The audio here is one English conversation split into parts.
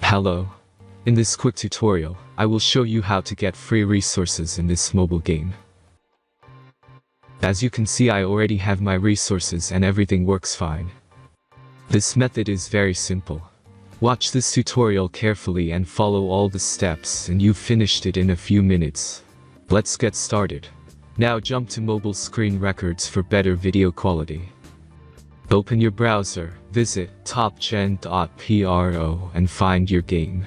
Hello. In this quick tutorial, I will show you how to get free resources in this mobile game. As you can see, I already have my resources and everything works fine. This method is very simple. Watch this tutorial carefully and follow all the steps and you've finished it in a few minutes. Let's get started. Now jump to mobile screen records for better video quality. Open your browser, visit topgen.pro and find your game.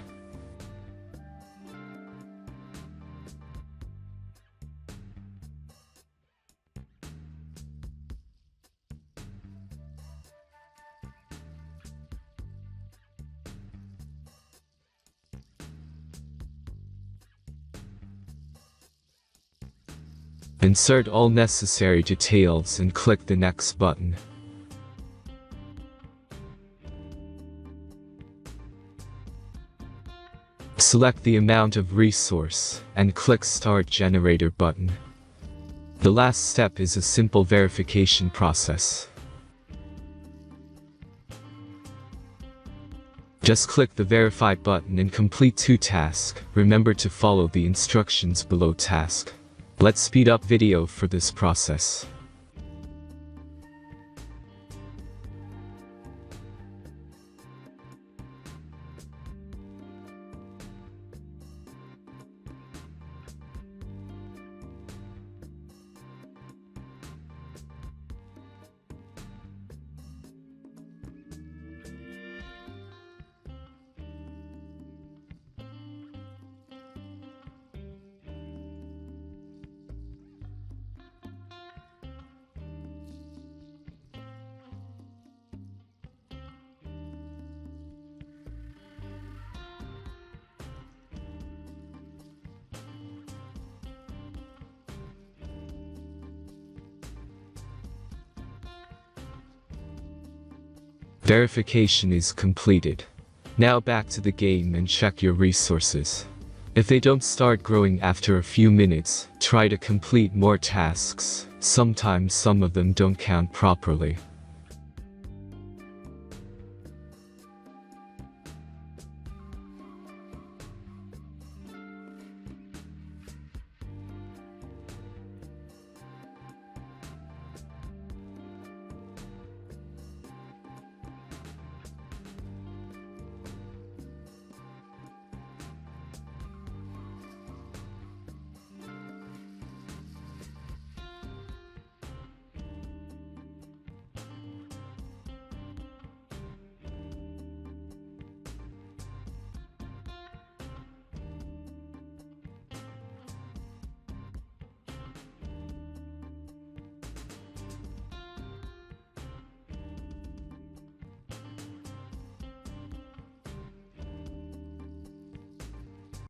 Insert all necessary details and click the next button. Select the amount of resource and click Start Generator button. The last step is a simple verification process. Just click the Verify button and complete 2 tasks. Remember to follow the instructions below task. Let's speed up video for this process. Verification is completed. Now back to the game and check your resources. If they don't start growing after a few minutes, try to complete more tasks. Sometimes some of them don't count properly.